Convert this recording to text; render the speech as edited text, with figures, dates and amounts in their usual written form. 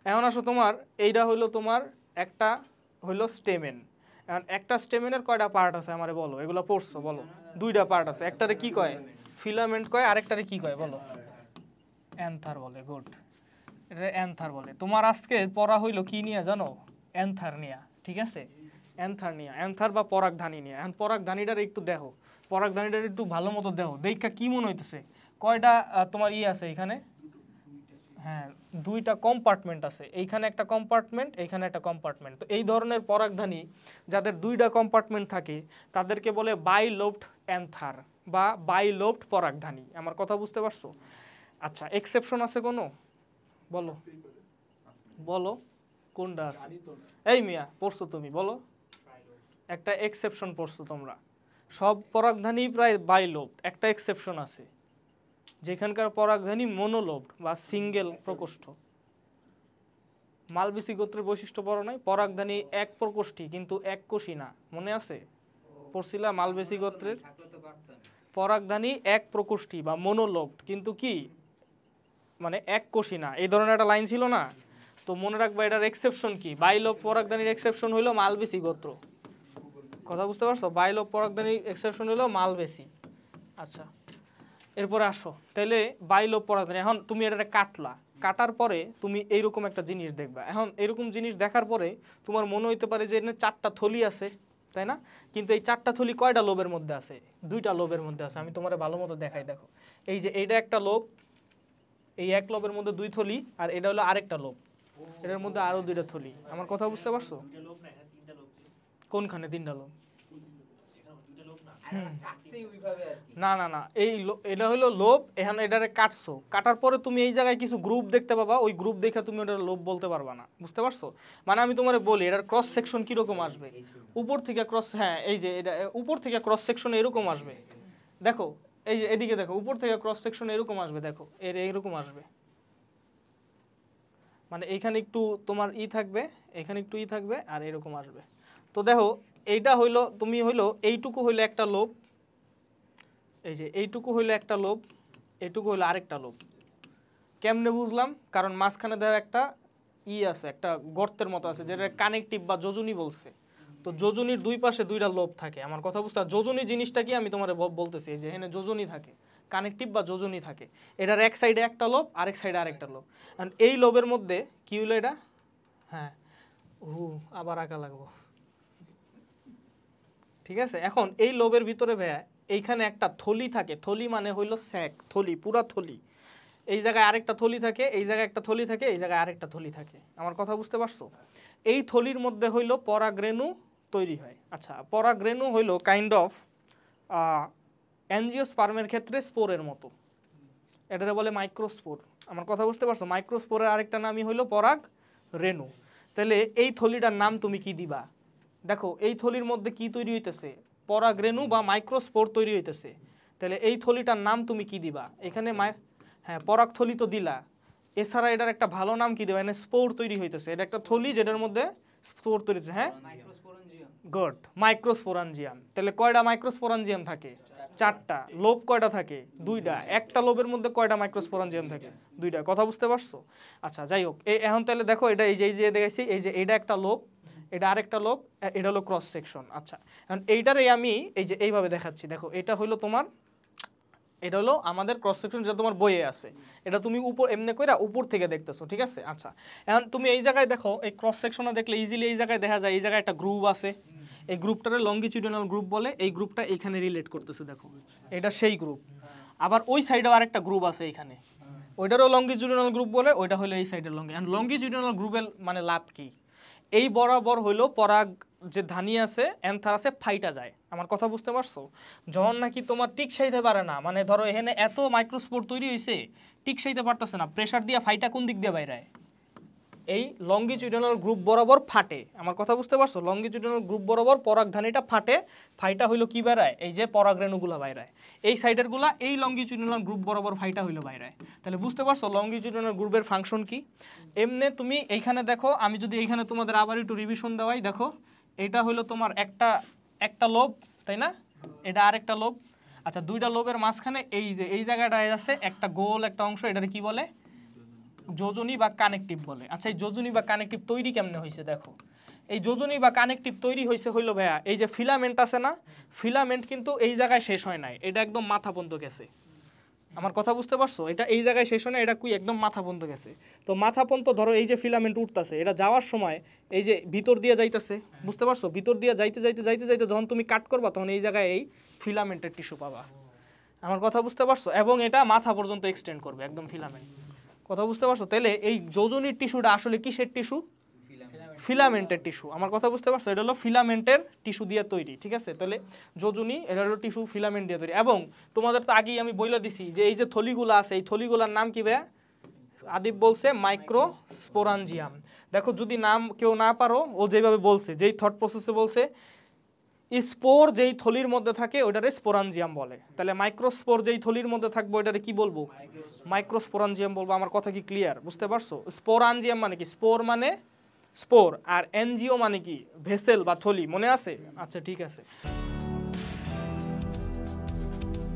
এখন আসো তোমার এইটা হইলো তোমার একটা হইলো স্টেমেন। এখন একটা স্টেমেনের কয়টা পার্ট আছে আমারে বলো, এগুলো পড়ছো বলো। দুইটা পার্ট আছে, একটারে কি কয় ফিলামেন্ট কয়, আরেকটারে কি কয় বলো? অ্যান্থার বলে। গুড, এটা অ্যান্থার বলে। তোমার আজকে পড়া হইলো কি নিয়ে জানো? অ্যান্থার নিয়ে, ঠিক আছে? অ্যান্থার নিয়ে, অ্যান্থার বা পরাগধানী নিয়ে। এখন পরাগধানীটার একটু দেখো, পরাগধানীটার একটু ভালো মতো দেখো, দেখা কি মনে হইতেছে কয়টা তোমার আছে এখানে? হ্যাঁ, দুইটা কম্পার্টমেন্ট আছে, এইখানে একটা কম্পার্টমেন্ট, এইখানে একটা কম্পার্টমেন্ট। তো এই ধরনের পরাগধানী যাদের দুইটা কম্পার্টমেন্ট থাকে তাদেরকে বলে বাইলোবড অ্যান্থার বা বাইলোবড পরাগধানী। আমার কথা বুঝতে পারছো? আচ্ছা, এক্সেপশন আছে কোনো? বলো বলো কোনটা আছে? এই মিয়া পড়ছো তুমি, বলো একটা এক্সেপশন পড়ছো তোমরা। সব পরাগধানী প্রায় বাইলোবড, একটা এক্সেপশন আছে যেখানকার পরাগধানী মনোলোবড বা সিঙ্গেল প্রকোষ্ঠ। মালবেসি গোত্রের বৈশিষ্ট্য বড় নাই, পরাগধানী এক প্রকোষ্ঠী কিন্তু এক কোষী না, মনে আছে? পড়ছিলা মালবেসি গোত্রের পরাগধানী এক প্রকোষ্ঠী বা মনোলোবড কিন্তু কি মানে এক কোষী না, এই ধরনের একটা লাইন ছিল না? তো মনে রাখবা এটার এক্সেপশন কি, বাইলোব পরাগধানীর এক্সেপশন হইলো মালবেসি গোত্র। কথা বুঝতে পারছো? বাইলোব পরাগধানীর এক্সেপশন হইলো মালবেসি। আচ্ছা, এরপরে আসো তাহলে বাইলোব পরাগধানী। এখন তুমি এটা কাটলা, কাটার পরে তুমি এইরকম একটা জিনিস দেখবা। এখন এরকম জিনিস দেখার পরে তোমার মনে হইতে পারে যে এখানে চারটা থলি আছে, তাই না? কিন্তু এই চারটা থলি কয়টা লোবের মধ্যে আছে? দুইটা লোবের মধ্যে আছে। আমি তোমার ভালো মতো দেখাই, দেখো এই যে এইটা একটা লোব, এই এক লোবের মধ্যে দুই থলি, আর এটা হলো আরেকটা লোব, এটার মধ্যে আরো দুইটা থলি। আমার কথা বুঝতে পারছো? কোনখানে তিনটা লোব? না না না, এই এটা হলো লোব। এখন এটারে কাটছো, কাটার পরে তুমি এই জায়গায় কিছু গ্রুপ দেখতে পাবা, ওই গ্রুপ দেখে তুমি ওটার লোব বলতে পারবা না। বুঝতে পারছো? মানে আমি তোমারে বলি এটার ক্রস সেকশন কিরকম আসবে, উপর থেকে ক্রস, হ্যাঁ এই যে এটা উপর থেকে ক্রস সেকশন এরকম আসবে। দেখো এই যে এদিকে দেখো, উপর থেকে ক্রস সেকশন এরকম আসবে, দেখো এরকম আসবে। মানে এইখানে একটু তোমার থাকবে, এখানে একটু থাকবে, আর এরকম আসবে। তো দেখো এইটা হইলো, তুমি হইলো এইটুকু হইলো একটা লোব, এই যে এইটুকু হইলো একটা লোব, এইটুকু হইলো আরেকটা লোব। কেমনে বুঝলাম? কারণ মাঝখানে দেওয়া একটা আছে, একটা গর্তের মতো আছে, যেটা কানেকটিভ বা যোজনী বলছে। তো যোজনীর দুই পাশে দুইটা লোব থাকে। আমার কথা বুঝতে, যোজনী জিনিসটা কি আমি তোমার বলতেছি, যে এখানে যোজনী থাকে, কানেকটিভ বা যোজনী থাকে। এটার এক সাইডে একটা লোব, আরেক সাইডে আরেকটা লোব। এই লোবের মধ্যে কি হলো এটা? হ্যাঁ, আবার আঁকা লাগবো, ঠিক আছে? এখন এই লোবের ভিতরে ভাইয়া এইখানে একটা থলি থাকে, থলি মানে হইলো স্যাক, থলি, পুরা থলি। এই জায়গায় আরেকটা থলি থাকে, এই জায়গায় একটা থলি থাকে, এই জায়গায় আরেকটা থলি থাকে। আমার কথা বুঝতে পারছো? এই থলির মধ্যে হইলো পরাগরেণু তৈরি হয়। আচ্ছা, পরাগরেণু হইলো কাইন্ড অফ অ্যাঞ্জিওস্পার্মের ক্ষেত্রে স্পোরের মতো, এটারে বলে মাইক্রোস্পোর। আমার কথা বুঝতে পারছো? মাইক্রোস্পোরের আরেকটা নামই হইলো পরাগ রেণু। তাহলে এই থলিটার নাম তুমি কি দিবা? দেখো এই থলির মধ্যে কি তৈরি হইতেছে? পরাগরেণু বা মাইক্রোস্পোর তৈরি হইতেছে। তাহলে এই থলিটার নাম তুমি কি দিবা? এখানে হ্যাঁ, পরাগ থলি তো দিলা, এছাড়া এটার একটা ভালো নাম কি দেবা? এখানে স্পোর তৈরি হইতেছে, এটা একটা থলি যেটার মধ্যে স্পোর তৈরি হচ্ছে। হ্যাঁ, গুড, মাইক্রোস্পোরাঞ্জিয়াম। তাহলে কয়টা মাইক্রোস্পোরাঞ্জিয়াম থাকে? চারটা। লোব কয়টা থাকে? দুইটা। একটা লোবের মধ্যে কয়টা মাইক্রোস্পোরাঞ্জিয়াম থাকে? দুইটা। কথা বুঝতে পারছো? আচ্ছা, যাই হোক, এখন তাহলে দেখো এটা এই যে দেখাইছি, এই যে এইটা একটা লোব, এটা আরেকটা লোব, এটা হলো ক্রস সেকশন। আচ্ছা, এখন এইটারে আমি এই যে এইভাবে দেখাচ্ছি, দেখো এটা হলো তোমার, এটা হলো আমাদের ক্রস সেকশন যেটা তোমার বইয়ে আছে। এটা তুমি উপর এমনি কইরা উপর থেকে দেখতেছো, ঠিক আছে? আচ্ছা, এখন তুমি এই জায়গায় দেখো, এই ক্রস সেকশনে দেখলে ইজিলি এই জায়গায় দেখা যায়, এই জায়গায় একটা গ্রুপ আছে, এই গ্রুপটারে লঙ্গিটিউডিনাল গ্রুপ বলে। এই গ্রুপটা এখানে রিলেট করতেছে, দেখো এটা সেই গ্রুপ। আবার ওই সাইডেও আরেকটা গ্রুপ আছে এইখানে, ওইটারও লঙ্গিটিউডিনাল গ্রুপ বলে, ওইটা হলো এই সাইডের লঙ্গিটিউডিনাল গ্রুপের মানে লাভ কি? এই বরাবর হইলো পরাগ যে ধানি আছে, অ্যান্থার আছে, ফাইটা যায়। আমার কথা বুঝতে পারছো? যখন নাকি তোমার টিক সাইতে পারে না, মানে ধরো এখানে এত মাইক্রোস্পোর তৈরি হয়েছে, টিক সাইতে পারতেছে না, প্রেসার দিয়ে ফাইটা কোন দিক দিয়ে বাইরায়? এই লঙ্গিটিউডিনাল গ্রুপ বরাবর ফাটে। আমার কথা বুঝতে পারছো? লঙ্গিটিউডিনাল গ্রুপ বরাবর পরাগধানীটা ফাটে, ফাইটা হইলো কি বেরায়? এই যে পরাগরেণুগুলা বাইরায়, এই সাইডের গুলা এই লঙ্গিটিউডিনাল গ্রুপ বরাবর ফাইটা হইলো বাইরায়। তাহলে বুঝতে পারছো লঙ্গিটিউডিনাল গ্রুপের ফাংশন কি? এমনি তুমি এইখানে দেখো, আমি যদি এইখানে তোমাদের আবার একটু রিভিশন দেওয়াই, দেখো এটা হইলো তোমার একটা একটা লোব, তাই না? এটা আরেকটা লোব। আচ্ছা, দুইটা লোবের মাঝখানে এই যে এই জায়গাটায় আছে একটা গোল একটা অংশ, এটারে কি বলে? যোজনী বা কানেকটিভ বলে। আচ্ছা এই যোজনী বা কানেকটিভ তৈরি কেমনে হয়েছে দেখো, এই যোজনী বা কানেকটিভ তৈরি হয়েছে হইলো ভাইয়া এই যে ফিলামেন্ট আছে না, ফিলামেন্ট কিন্তু এই জায়গায় শেষ হয় নাই, এটা একদম মাথা পর্যন্ত গেছে। আমার কথা বুঝতে পারছো? এটা এই জায়গায় শেষ হয় না, এটা কুই একদম মাথা পর্যন্ত গেছে। তো মাথা পর্যন্ত ধরো এই যে ফিলামেন্ট উঠতেছে, এটা যাওয়ার সময় এই যে ভিতর দিয়ে যাইতেছে, বুঝতে পারছো? ভিতর দিয়ে যাইতে যাইতে যাইতে যাইতে যখন তুমি কাট করবা তখন এই জায়গায় এই ফিলামেন্টের টিস্যু পাবা। আমার কথা বুঝতে পারছো? এবং এটা মাথা পর্যন্ত এক্সটেন্ড করবে একদম ফিলামেন্ট। কথা বুঝতে পারছো? তাহলে এই যোজনীর টিস্যুটা আসলে কিসের টিস্যু? ফিলামেন্টের টিস্যু। আমার কথা বুঝতে পারছো? এটা হলো ফিলামেন্টের টিস্যু দিয়ে তৈরি, ঠিক আছে? তাহলে যোজনী এটা হলো টিস্যু ফিলামেন্ট দিয়ে তৈরি। এবং তোমাদের তো আগেই আমি বলে দিছি যে এই যে থলিগুলো আছে এই থলিগুলোর নাম কি ভাইয়া? আদিব বলছে মাইক্রোস্পোরাঞ্জিয়াম। দেখো যদি নাম কেউ না পারো, ও যেভাবে বলছে, যেই থট প্রসেসে বলছে, স্পোর যেই থলির মধ্যে থাকে ওটারে স্পোরাঞ্জিয়াম বলে। তাহলে মাইক্রোস্পোর যেই থলির মধ্যে থাকবে ওটারে কি বলবো? মাইক্রোস্পোরাঞ্জিয়াম বলবো। আমার কথা কি ক্লিয়ার? বুঝতে পারছো? স্পোরাঞ্জিয়াম মানে কি? স্পোর মানে স্পোর, আর এনজিও মানে কি? ভেসেল বা থলি। মনে আছে? আচ্ছা ঠিক আছে।